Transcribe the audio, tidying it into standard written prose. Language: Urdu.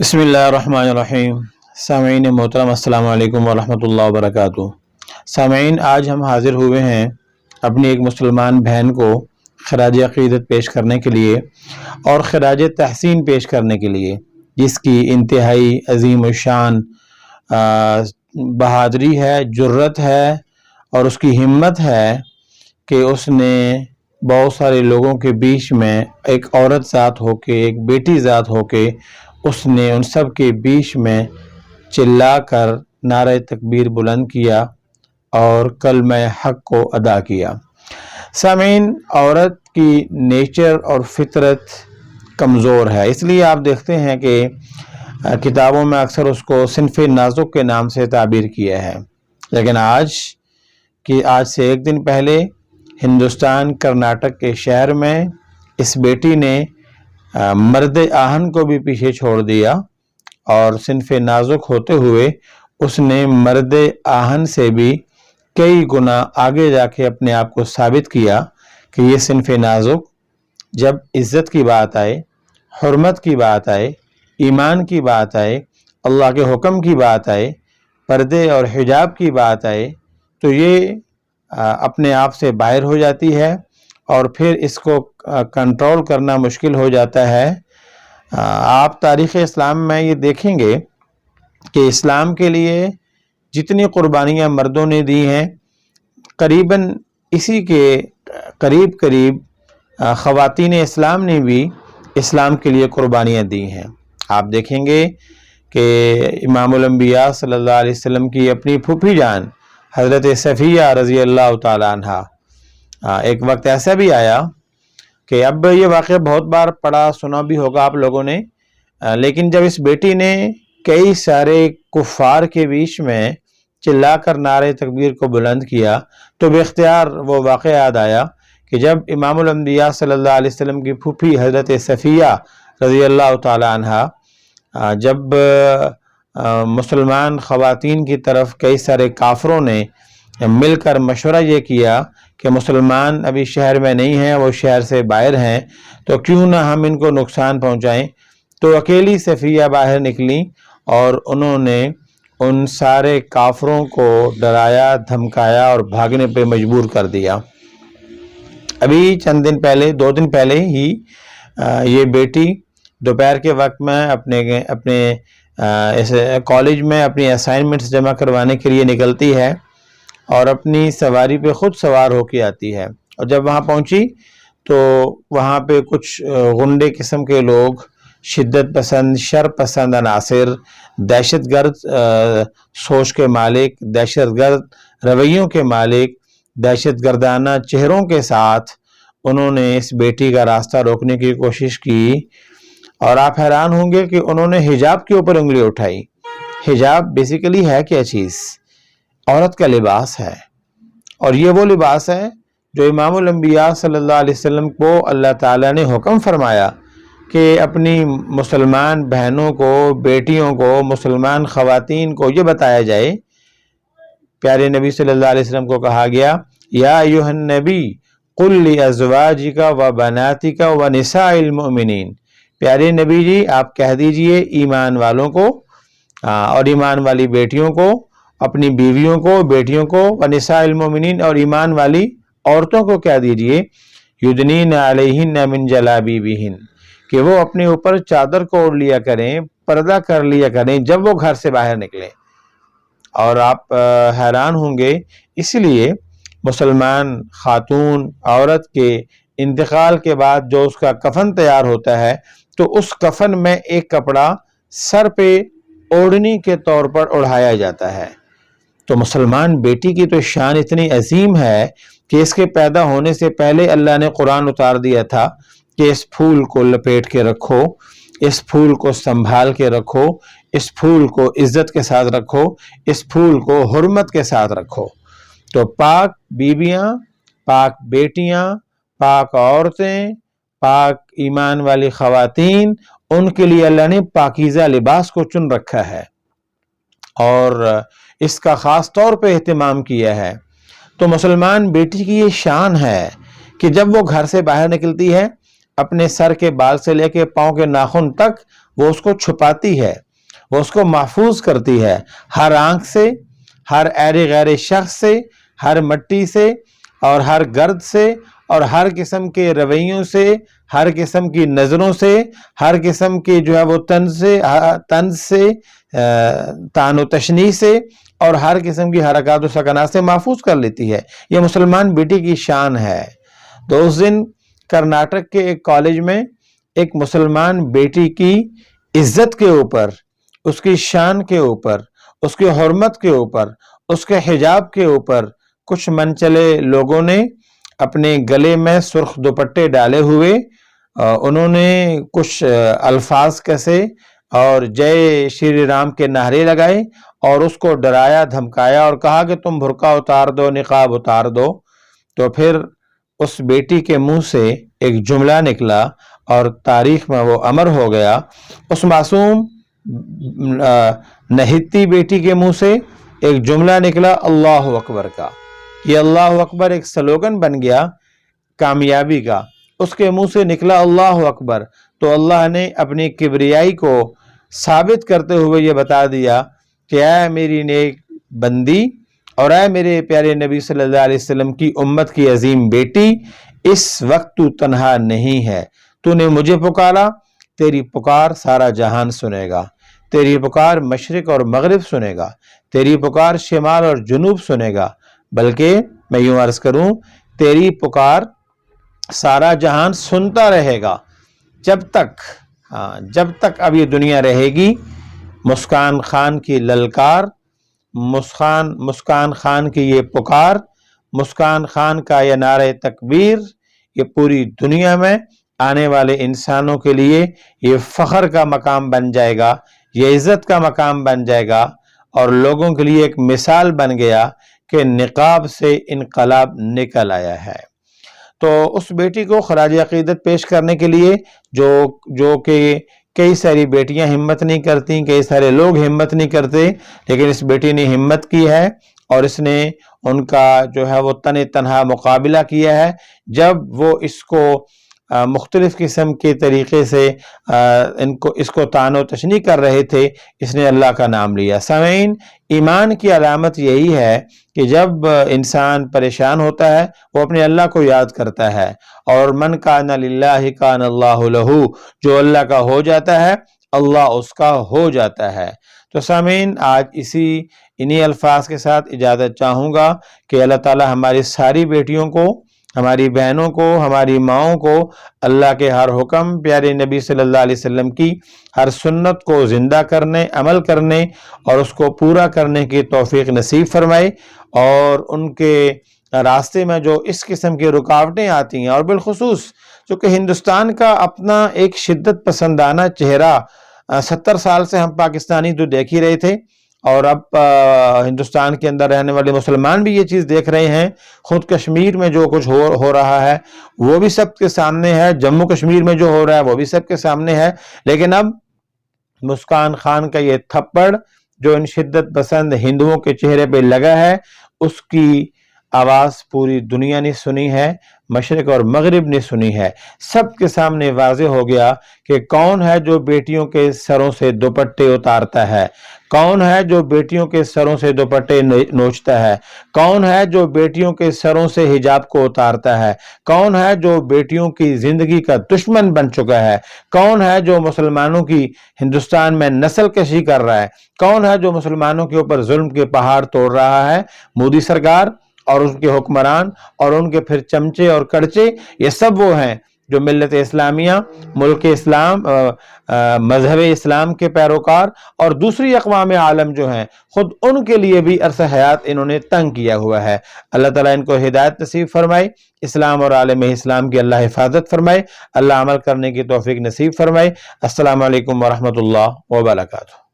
بسم اللہ الرحمن الرحیم۔ سامعین محترم السلام علیکم ورحمۃ اللہ وبرکاتہ۔ سامعین، آج ہم حاضر ہوئے ہیں اپنی ایک مسلمان بہن کو خراج عقیدت پیش کرنے کے لیے اور خراج تحسین پیش کرنے کے لیے، جس کی انتہائی عظیم الشان بہادری ہے، جرت ہے اور اس کی ہمت ہے کہ اس نے بہت سارے لوگوں کے بیچ میں ایک عورت ذات ہو کے، ایک بیٹی ذات ہو کے، اس نے ان سب کے بیچ میں چلا کر نعرہ تکبیر بلند کیا اور کلمہ حق کو ادا کیا۔ سامعین، عورت کی نیچر اور فطرت کمزور ہے، اس لیے آپ دیکھتے ہیں کہ کتابوں میں اکثر اس کو صنف نازک کے نام سے تعبیر کیا ہے، لیکن آج سے ایک دن پہلے ہندوستان کرناٹک کے شہر میں اس بیٹی نے مرد آہن کو بھی پیچھے چھوڑ دیا اور صنف نازک ہوتے ہوئے اس نے مرد آہن سے بھی کئی گنا آگے جا کے اپنے آپ کو ثابت کیا کہ یہ صنف نازک جب عزت کی بات آئے، حرمت کی بات آئے، ایمان کی بات آئے، اللہ کے حکم کی بات آئے، پردے اور حجاب کی بات آئے، تو یہ اپنے آپ سے باہر ہو جاتی ہے اور پھر اس کو کنٹرول کرنا مشکل ہو جاتا ہے۔ آپ تاریخ اسلام میں یہ دیکھیں گے کہ اسلام کے لیے جتنی قربانیاں مردوں نے دی ہیں، قریباً اسی کے قریب خواتین اسلام نے بھی اسلام کے لیے قربانیاں دی ہیں۔ آپ دیکھیں گے کہ امام الانبیاء صلی اللہ علیہ وسلم کی اپنی پھوپھی جان حضرت صفیہ رضی اللہ تعالیٰ عنہ، ایک وقت ایسا بھی آیا کہ اب یہ واقعہ بہت بار پڑھا سنا بھی ہوگا آپ لوگوں نے، لیکن جب اس بیٹی نے کئی سارے کفار کے بیچ میں چلا کر نعرہ تکبیر کو بلند کیا تو بے اختیار وہ واقعہ یاد آیا کہ جب امام الانبیاء صلی اللہ علیہ وسلم کی پھوپھی حضرت صفیہ رضی اللہ تعالی عنہ جب مسلمان خواتین کی طرف کئی سارے کافروں نے مل کر مشورہ یہ کیا کہ مسلمان ابھی شہر میں نہیں ہیں، وہ شہر سے باہر ہیں، تو کیوں نہ ہم ان کو نقصان پہنچائیں، تو اکیلی صفیہ باہر نکلیں اور انہوں نے ان سارے کافروں کو ڈرایا، دھمکایا اور بھاگنے پہ مجبور کر دیا۔ ابھی چند دن پہلے، 2 دن پہلے ہی یہ بیٹی دوپہر کے وقت میں اپنے کالج میں اپنی اسائنمنٹس جمع کروانے کے لیے نکلتی ہے اور اپنی سواری پہ خود سوار ہو کے آتی ہے، اور جب وہاں پہنچی تو وہاں پہ کچھ غنڈے قسم کے لوگ، شدت پسند، شر پسند عناصر، دہشت گرد سوچ کے مالک، دہشت گرد رویوں کے مالک، دہشت گردانہ چہروں کے ساتھ انہوں نے اس بیٹی کا راستہ روکنے کی کوشش کی، اور آپ حیران ہوں گے کہ انہوں نے حجاب کے اوپر انگلی اٹھائی۔ حجاب بیسیکلی ہے کیا چیز؟ عورت کا لباس ہے، اور یہ وہ لباس ہے جو امام الانبیاء صلی اللہ علیہ وسلم کو اللہ تعالیٰ نے حکم فرمایا کہ اپنی مسلمان بہنوں کو، بیٹیوں کو، مسلمان خواتین کو یہ بتایا جائے۔ پیارے نبی صلی اللہ علیہ وسلم کو کہا گیا، یا ایھا النبی قل لازواجک و بناتک و نساء المؤمنین، پیارے نبی جی آپ کہہ دیجئے ایمان والوں کو اور ایمان والی بیٹیوں کو، اپنی بیویوں کو، بیٹیوں کو، ونساء المؤمنین اور ایمان والی عورتوں کو کہہ دیجئے، یدنین علیہن من جلابیبہن، کہ وہ اپنے اوپر چادر کو اوڑھ لیا کریں، پردہ کر لیا کریں جب وہ گھر سے باہر نکلیں۔ اور آپ حیران ہوں گے، اس لیے مسلمان خاتون عورت کے انتقال کے بعد جو اس کا کفن تیار ہوتا ہے تو اس کفن میں ایک کپڑا سر پہ اوڑھنی کے طور پر اڑھایا جاتا ہے۔ تو مسلمان بیٹی کی تو شان اتنی عظیم ہے کہ اس کے پیدا ہونے سے پہلے اللہ نے قرآن اتار دیا تھا کہ اس پھول کو لپیٹ کے رکھو، اس پھول کو سنبھال کے رکھو، اس پھول کو عزت کے ساتھ رکھو، اس پھول کو حرمت کے ساتھ رکھو۔ تو پاک بیویاں، پاک بیٹیاں، پاک عورتیں، پاک ایمان والی خواتین، ان کے لیے اللہ نے پاکیزہ لباس کو چن رکھا ہے اور اس کا خاص طور پہ اہتمام کیا ہے۔ تو مسلمان بیٹی کی یہ شان ہے کہ جب وہ گھر سے باہر نکلتی ہے اپنے سر کے بال سے لے کے پاؤں کے ناخن تک وہ اس کو چھپاتی ہے، وہ اس کو محفوظ کرتی ہے، ہر آنکھ سے، ہر ایرے غیر شخص سے، ہر مٹی سے اور ہر گرد سے اور ہر قسم کے رویوں سے، ہر قسم کی نظروں سے، ہر قسم کی جو ہے وہ طنز سے، طعن و تشنیع سے اور ہر قسم کی حرکات و سکنات سے محفوظ کر لیتی ہے۔ یہ مسلمان بیٹی کی شان ہے۔ تو اس دن کرناٹک کے ایک کالج میں ایک مسلمان بیٹی کی عزت کے اوپر، اس کی شان کے اوپر، اس کی حرمت کے اوپر، اس کے حجاب کے اوپر کچھ منچلے لوگوں نے اپنے گلے میں سرخ دوپٹے ڈالے ہوئے انہوں نے کچھ الفاظ کسے اور جے شری رام کے نعرے لگائے اور اس کو ڈرایا دھمکایا اور کہا کہ تم برقع اتار دو، نقاب اتار دو۔ تو پھر اس بیٹی کے منہ سے ایک جملہ نکلا اور تاریخ میں وہ امر ہو گیا۔ اس معصوم نہتی بیٹی کے منہ سے ایک جملہ نکلا اللہ اکبر کا۔ یہ اللہ اکبر ایک سلوگن بن گیا کامیابی کا۔ اس کے منہ سے نکلا اللہ اکبر، تو اللہ نے اپنی کبریائی کو ثابت کرتے ہوئے یہ بتا دیا کہ اے میری نیک بندی اور اے میرے پیارے نبی صلی اللہ علیہ وسلم کی امت کی عظیم بیٹی، اس وقت تو تنہا نہیں ہے، تو نے مجھے پکارا، تیری پکار سارا جہان سنے گا، تیری پکار مشرق اور مغرب سنے گا، تیری پکار شمال اور جنوب سنے گا، بلکہ میں یوں عرض کروں تیری پکار سارا جہان سنتا رہے گا جب تک اب یہ دنیا رہے گی۔ مسکان خان کی للکار، مسکان خان کی یہ پکار، مسکان خان کا یہ نعرہ تکبیر، یہ پوری دنیا میں آنے والے انسانوں کے لیے یہ فخر کا مقام بن جائے گا، یہ عزت کا مقام بن جائے گا اور لوگوں کے لیے ایک مثال بن گیا کہ نقاب سے انقلاب نکل آیا ہے۔ تو اس بیٹی کو خراج عقیدت پیش کرنے کے لیے جو کہ کئی ساری بیٹیاں ہمت نہیں کرتی، کئی سارے لوگ ہمت نہیں کرتے، لیکن اس بیٹی نے ہمت کی ہے اور اس نے ان کا جو ہے وہ تنہا مقابلہ کیا ہے۔ جب وہ اس کو مختلف قسم کے طریقے سے اس کو طعن و تشنیع کر رہے تھے، اس نے اللہ کا نام لیا۔ سامعین، ایمان کی علامت یہی ہے کہ جب انسان پریشان ہوتا ہے وہ اپنے اللہ کو یاد کرتا ہے، اور من کان للہ کان اللہ لہ، جو اللہ کا ہو جاتا ہے اللہ اس کا ہو جاتا ہے۔ تو سامعین، آج انہی الفاظ کے ساتھ اجازت چاہوں گا کہ اللہ تعالی ہماری ساری بیٹیوں کو، ہماری بہنوں کو، ہماری ماؤں کو اللہ کے ہر حکم، پیارے نبی صلی اللہ علیہ وسلم کی ہر سنت کو زندہ کرنے، عمل کرنے اور اس کو پورا کرنے کی توفیق نصیب فرمائے، اور ان کے راستے میں جو اس قسم کی رکاوٹیں آتی ہیں، اور بالخصوص چونکہ ہندوستان کا اپنا ایک شدت پسندانہ چہرہ 70 سال سے ہم پاکستانی تو دیکھ ہی رہے تھے، اور اب ہندوستان کے اندر رہنے والے مسلمان بھی یہ چیز دیکھ رہے ہیں۔ خود کشمیر میں جو کچھ ہو رہا ہے وہ بھی سب کے سامنے ہے، جموں کشمیر میں جو ہو رہا ہے وہ بھی سب کے سامنے ہے، لیکن اب مسکان خان کا یہ تھپڑ جو ان شدت پسند ہندوؤں کے چہرے پہ لگا ہے، اس کی آواز پوری دنیا نے سنی ہے، مشرق اور مغرب نے سنی ہے۔ سب کے سامنے واضح ہو گیا کہ کون ہے جو بیٹیوں کے سروں سے دوپٹے اتارتا ہے، کون ہے جو بیٹیوں کے سروں سے دوپٹے نوچتا ہے، کون ہے جو بیٹیوں کے سروں سے حجاب کو اتارتا ہے، کون ہے جو بیٹیوں کی زندگی کا دشمن بن چکا ہے، کون ہے جو مسلمانوں کی ہندوستان میں نسل کشی کر رہا ہے، کون ہے جو مسلمانوں کے اوپر ظلم کے پہاڑ توڑ رہا ہے۔ مودی سرکار اور ان کے حکمران اور ان کے پھر چمچے اور کڑچے، یہ سب وہ ہیں جو ملت اسلامیہ، ملک اسلام، مذہب اسلام کے پیروکار اور دوسری اقوام عالم جو ہیں، خود ان کے لیے بھی عرصہ حیات انہوں نے تنگ کیا ہوا ہے۔ اللہ تعالیٰ ان کو ہدایت نصیب فرمائے، اسلام اور عالم اسلام کی اللہ حفاظت فرمائے، اللہ عمل کرنے کی توفیق نصیب فرمائے۔ السلام علیکم ورحمۃ اللہ وبرکاتہ۔